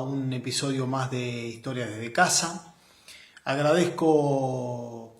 un episodio más de Historias desde Casa. Agradezco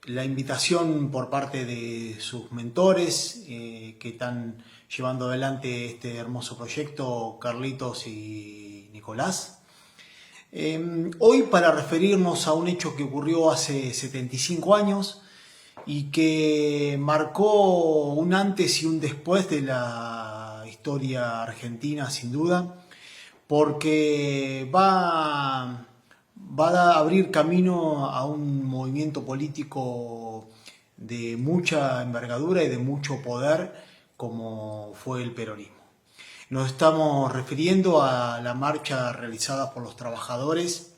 la invitación por parte de sus mentores que están llevando adelante este hermoso proyecto, Carlitos y Nicolás. Hoy para referirnos a un hecho que ocurrió hace 75 años y que marcó un antes y un después de la historia argentina, sin duda, porque va a abrir camino a un movimiento político de mucha envergadura y de mucho poder como fue el peronismo. Nos estamos refiriendo a la marcha realizada por los trabajadores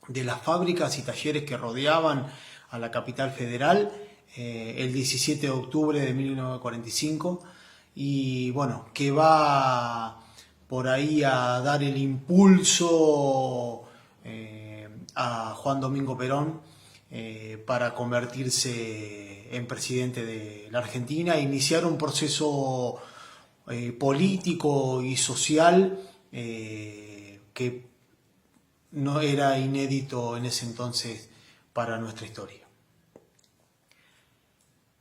de las fábricas y talleres que rodeaban a la capital federal el 17 de octubre de 1945 y bueno, que va por ahí a dar el impulso a Juan Domingo Perón para convertirse en presidente de la Argentina e iniciar un proceso político y social que no era inédito en ese entonces para nuestra historia.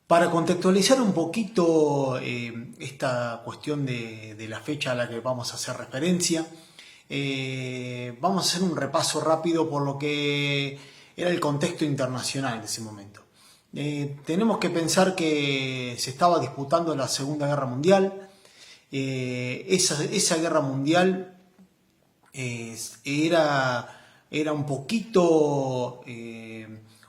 Para contextualizar un poquito esta cuestión de la fecha a la que vamos a hacer referencia, vamos a hacer un repaso rápido por lo que era el contexto internacional de ese momento. Tenemos que pensar que se estaba disputando la Segunda Guerra Mundial. Esa guerra mundial era un poquito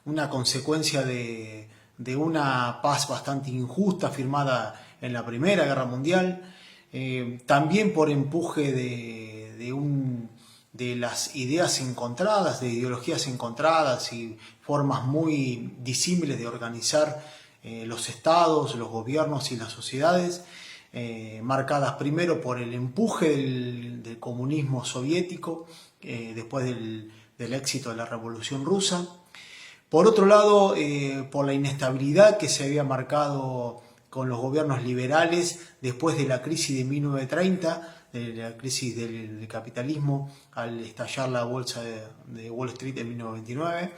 una consecuencia de una paz bastante injusta firmada en la Primera Guerra Mundial, también por empuje de las ideas encontradas, de ideologías encontradas y formas muy disímiles de organizar los estados, los gobiernos y las sociedades, marcadas primero por el empuje del comunismo soviético después del éxito de la Revolución Rusa. Por otro lado, por la inestabilidad que se había marcado con los gobiernos liberales después de la crisis de 1930, de la crisis del capitalismo al estallar la bolsa de Wall Street en 1929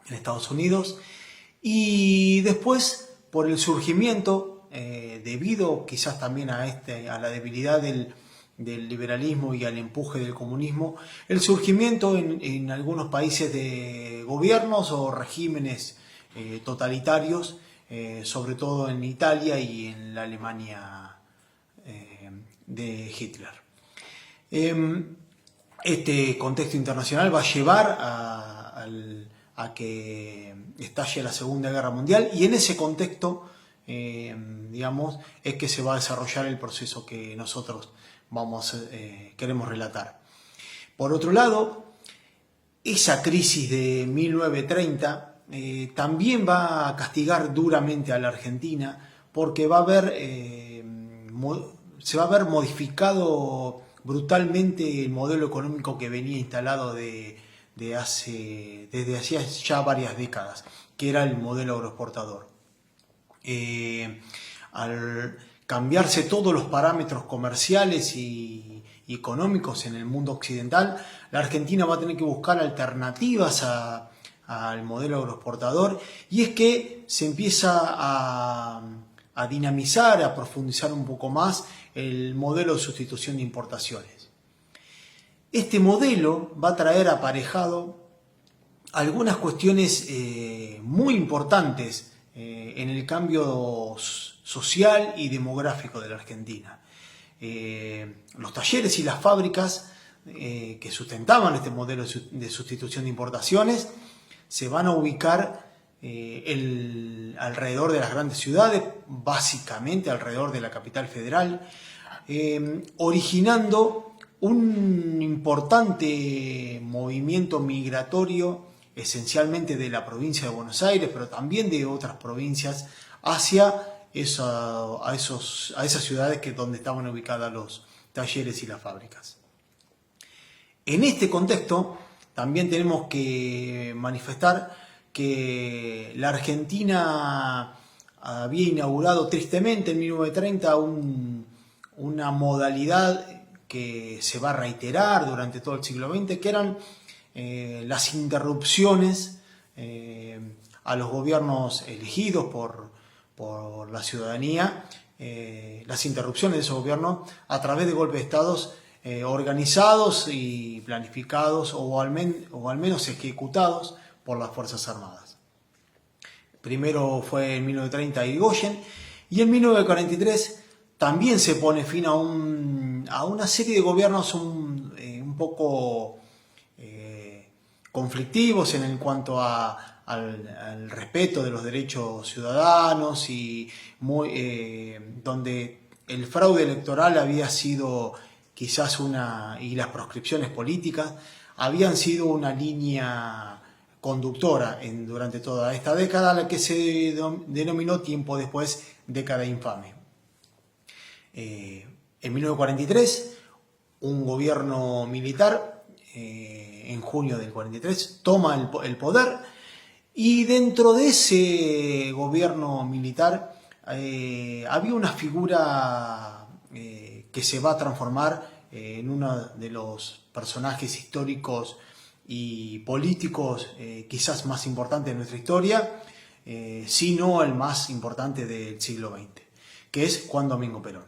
en Estados Unidos. Y después por el surgimiento, debido quizás también a la debilidad del liberalismo y al empuje del comunismo, el surgimiento en algunos países de gobiernos o regímenes totalitarios, sobre todo en Italia y en la Alemania de Hitler. Este contexto internacional va a llevar a que estalle la Segunda Guerra Mundial y en ese contexto, digamos, es que se va a desarrollar el proceso que nosotros queremos relatar. Por otro lado, esa crisis de 1930 también va a castigar duramente a la Argentina porque se va a ver modificado brutalmente el modelo económico que venía instalado desde hacía ya varias décadas, que era el modelo agroexportador. Al cambiarse todos los parámetros comerciales y económicos en el mundo occidental, la Argentina va a tener que buscar alternativas al modelo agroexportador, y es que se empieza a dinamizar, a profundizar un poco más el modelo de sustitución de importaciones. Este modelo va a traer aparejado algunas cuestiones muy importantes en el cambio social y demográfico de la Argentina. Los talleres y las fábricas que sustentaban este modelo de sustitución de importaciones se van a ubicar alrededor de las grandes ciudades, básicamente alrededor de la capital federal, originando un importante movimiento migratorio, esencialmente de la provincia de Buenos Aires, pero también de otras provincias, hacia esas ciudades donde estaban ubicadas los talleres y las fábricas. En este contexto también tenemos que manifestar que la Argentina había inaugurado tristemente en 1930 una modalidad que se va a reiterar durante todo el siglo XX, que eran las interrupciones a los gobiernos elegidos por la ciudadanía, las interrupciones de esos gobiernos a través de golpes de estados organizados y planificados o al menos ejecutados por las Fuerzas Armadas. Primero fue en 1930 Irigoyen, y en 1943 también se pone fin a una serie de gobiernos un poco conflictivos en cuanto al respeto de los derechos ciudadanos y donde el fraude electoral había sido quizás y las proscripciones políticas habían sido una línea conductora durante toda esta década, a la que se denominó tiempo después década infame. En 1943, un gobierno militar, en junio del 43, toma el poder, y dentro de ese gobierno militar había una figura que se va a transformar en uno de los personajes históricos y políticos quizás más importantes de nuestra historia, si no el más importante del siglo XX, que es Juan Domingo Perón.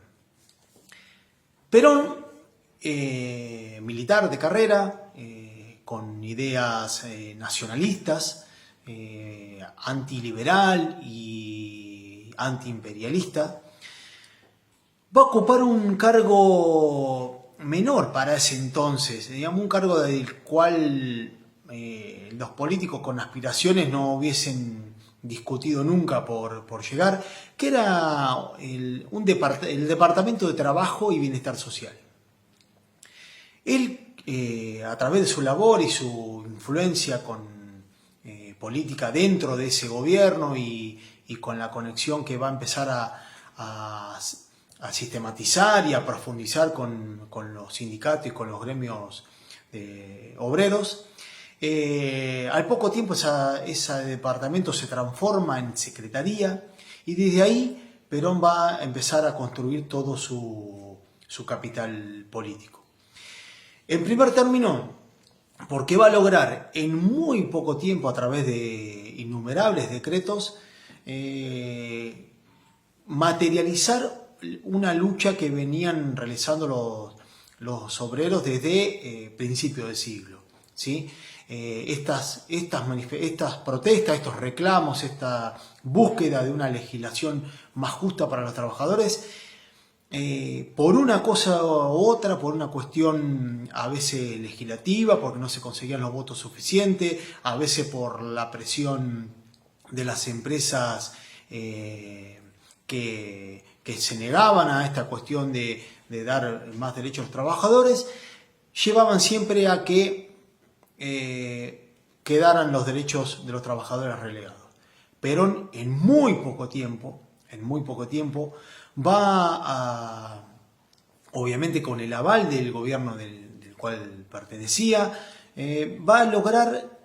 Perón, militar de carrera, con ideas nacionalistas, antiliberal y antiimperialista, va a ocupar un cargo menor para ese entonces, digamos un cargo del cual los políticos con aspiraciones no hubiesen discutido nunca por llegar, que era el Departamento de Trabajo y Bienestar Social. Él, a través de su labor y su influencia con política dentro de ese gobierno y con la conexión que va a empezar a sistematizar y a profundizar con los sindicatos y con los gremios obreros, al poco tiempo ese departamento se transforma en secretaría, y desde ahí Perón va a empezar a construir todo su capital político. En primer término, porque va a lograr en muy poco tiempo, a través de innumerables decretos, materializar una lucha que venían realizando los obreros desde principios del siglo, ¿sí? Estas protestas, estos reclamos, esta búsqueda de una legislación más justa para los trabajadores, por una cosa u otra, por una cuestión a veces legislativa, porque no se conseguían los votos suficientes, a veces por la presión de las empresas que se negaban a esta cuestión de dar más derechos a los trabajadores, llevaban siempre a que quedaran los derechos de los trabajadores relegados. Perón en muy poco tiempo, va a, obviamente con el aval del gobierno del cual pertenecía, va a lograr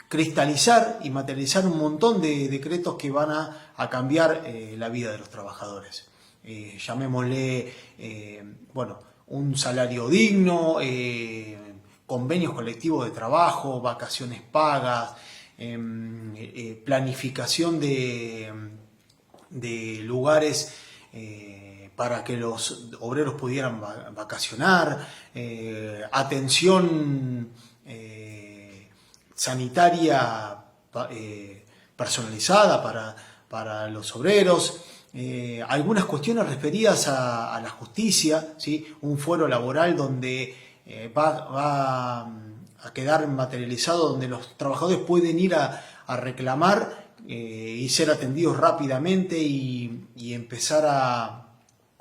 cristalizar y materializar un montón de decretos que van a cambiar la vida de los trabajadores. Llamémosle, un salario digno, convenios colectivos de trabajo, vacaciones pagas, planificación de lugares para que los obreros pudieran vacacionar, atención sanitaria personalizada para los obreros, algunas cuestiones referidas a la justicia, ¿sí? Un fuero laboral donde va a quedar materializado, donde los trabajadores pueden ir a reclamar y ser atendidos rápidamente y empezar a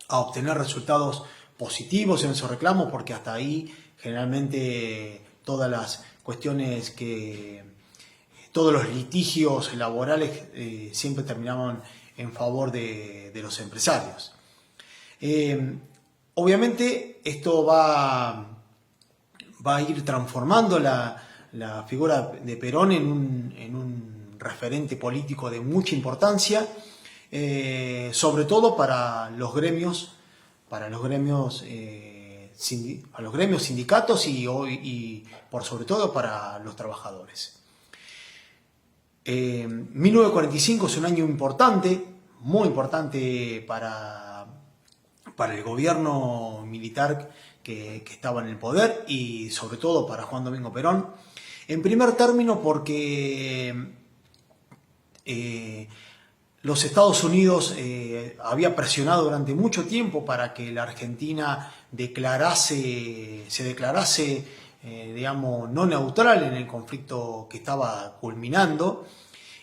obtener resultados positivos en esos reclamos, porque hasta ahí generalmente todas las cuestiones todos los litigios laborales siempre terminaban en favor de los empresarios. Obviamente esto va a ir transformando la figura de Perón en un referente político de mucha importancia, sobre todo para los gremios para los gremios, a los gremios, sindicatos y por sobre todo para los trabajadores. 1945 es un año importante, muy importante para el gobierno militar que estaba en el poder y sobre todo para Juan Domingo Perón. En primer término porque los Estados Unidos había presionado durante mucho tiempo para que la Argentina se declarase digamos, no neutral en el conflicto que estaba culminando,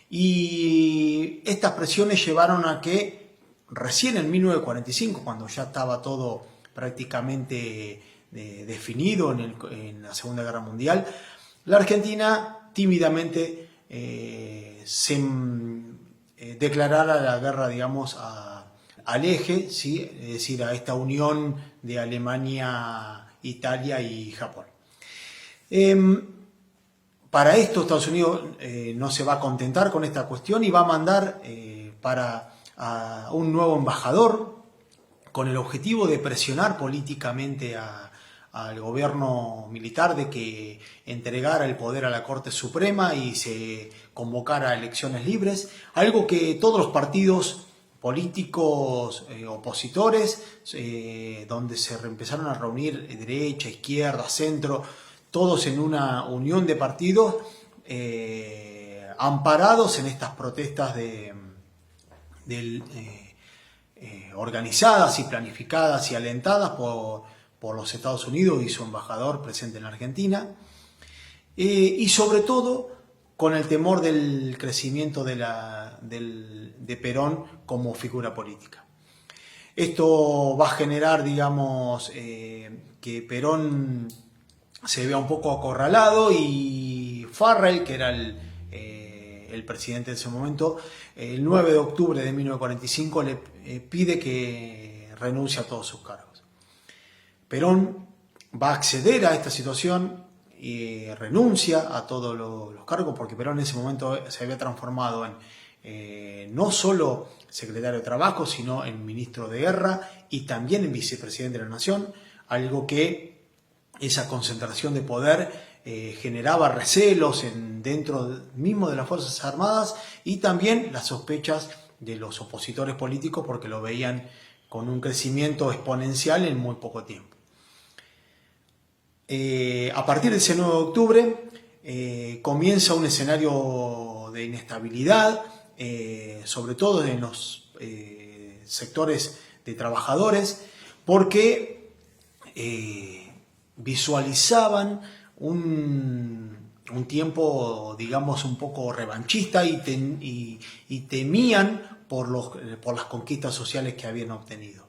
y estas presiones llevaron a que recién en 1945, cuando ya estaba todo prácticamente definido en la Segunda Guerra Mundial, la Argentina tímidamente se declarara la guerra, digamos, al eje, ¿sí? Es decir, a esta unión de Alemania, Italia y Japón. Para esto Estados Unidos no se va a contentar con esta cuestión y va a mandar a un nuevo embajador con el objetivo de presionar políticamente al gobierno militar de que entregara el poder a la Corte Suprema y se convocara a elecciones libres, algo que todos los partidos políticos opositores, donde se empezaron a reunir derecha, izquierda, centro, todos en una unión de partidos amparados en estas protestas organizadas y planificadas y alentadas por los Estados Unidos y su embajador presente en la Argentina, y sobre todo con el temor del crecimiento de Perón como figura política. Esto va a generar, digamos, que Perón se vea un poco acorralado, y Farrell, que era el presidente de ese momento, el 9 de octubre de 1945 le pide que renuncie a todos sus cargos. Perón va a acceder a esta situación y renuncia a todos los cargos, porque Perón en ese momento se había transformado en no solo secretario de Trabajo, sino en ministro de Guerra y también en vicepresidente de la Nación, algo que esa concentración de poder generaba recelos dentro mismo de las Fuerzas Armadas y también las sospechas de los opositores políticos, porque lo veían con un crecimiento exponencial en muy poco tiempo. A partir de ese 9 de octubre comienza un escenario de inestabilidad, sobre todo en los sectores de trabajadores, porque visualizaban un tiempo, digamos, un poco revanchista y temían por las conquistas sociales que habían obtenido.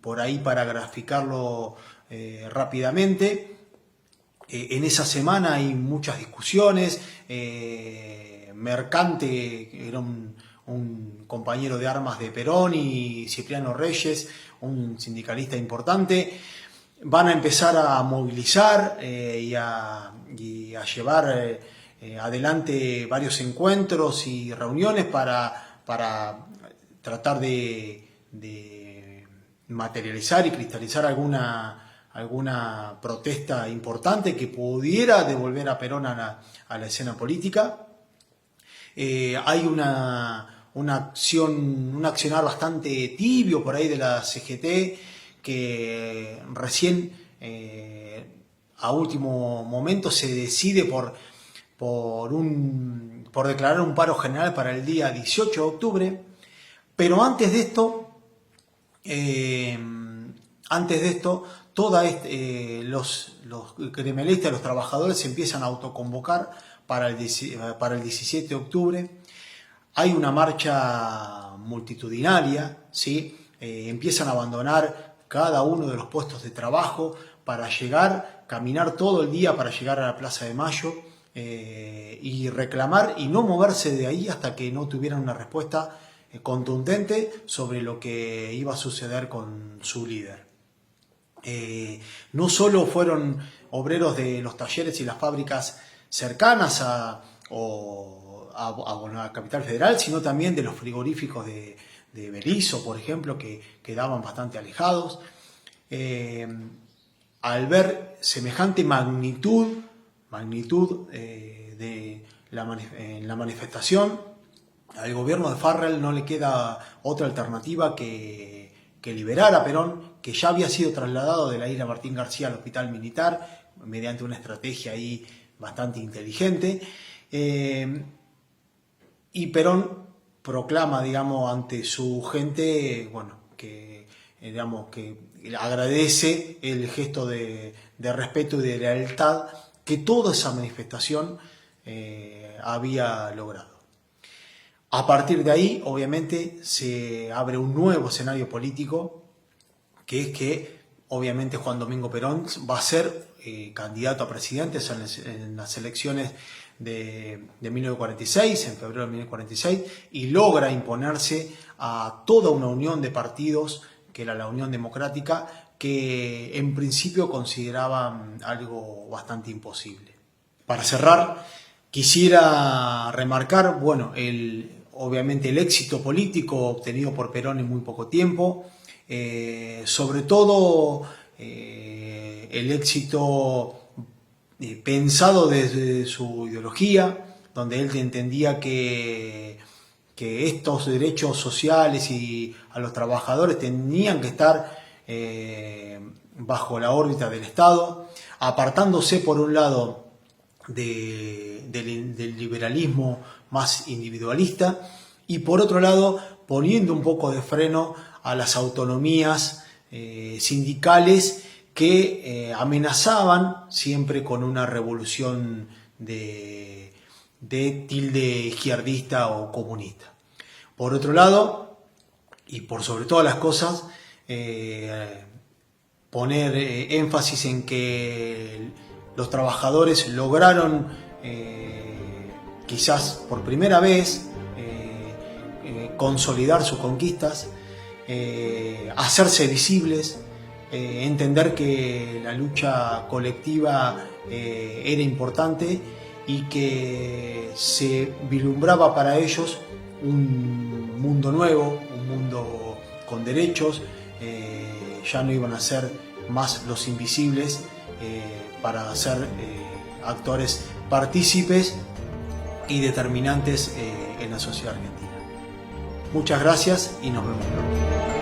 Por ahí, para graficarlo rápidamente, en esa semana hay muchas discusiones. Mercante, que era un compañero de armas de Perón, y Cipriano Reyes, un sindicalista importante, van a empezar a movilizar y a llevar adelante varios encuentros y reuniones para tratar de materializar y cristalizar alguna protesta importante que pudiera devolver a Perón a la escena política. Hay un accionar bastante tibio por ahí de la CGT, que recién a último momento se decide por declarar un paro general para el día 18 de octubre, pero antes de esto los gremialistas, los trabajadores, se empiezan a autoconvocar para el 17 de octubre. Hay una marcha multitudinaria, ¿sí? Empiezan a abandonar cada uno de los puestos de trabajo para caminar todo el día para llegar a la Plaza de Mayo y reclamar y no moverse de ahí hasta que no tuvieran una respuesta contundente sobre lo que iba a suceder con su líder. No solo fueron obreros de los talleres y las fábricas cercanas a la capital federal, sino también de los frigoríficos de Berisso, por ejemplo, que quedaban bastante alejados. Al ver semejante magnitud en la manifestación, al gobierno de Farrell no le queda otra alternativa que liberar a Perón, que ya había sido trasladado de la isla Martín García al hospital militar mediante una estrategia ahí bastante inteligente. Y Perón proclama, digamos, ante su gente, bueno, que agradece el gesto de respeto y de lealtad que toda esa manifestación había logrado. A partir de ahí, obviamente, se abre un nuevo escenario político, que es que, obviamente, Juan Domingo Perón va a ser candidato a presidente en las elecciones de 1946, en febrero de 1946, y logra imponerse a toda una unión de partidos, que era la Unión Democrática, que en principio consideraban algo bastante imposible. Para cerrar, quisiera remarcar, bueno, obviamente el éxito político obtenido por Perón en muy poco tiempo, sobre todo el éxito pensado desde su ideología, donde él entendía que estos derechos sociales y a los trabajadores tenían que estar bajo la órbita del Estado, apartándose por un lado del liberalismo más individualista y por otro lado poniendo un poco de freno a las autonomías sindicales que amenazaban siempre con una revolución de tilde izquierdista o comunista. Por otro lado, y por sobre todas las cosas, poner énfasis en que los trabajadores lograron, quizás por primera vez, consolidar sus conquistas, hacerse visibles, entender que la lucha colectiva era importante y que se vislumbraba para ellos un mundo nuevo, un mundo con derechos. Ya no iban a ser más los invisibles para ser actores partícipes y determinantes en la sociedad argentina. Muchas gracias y nos vemos pronto.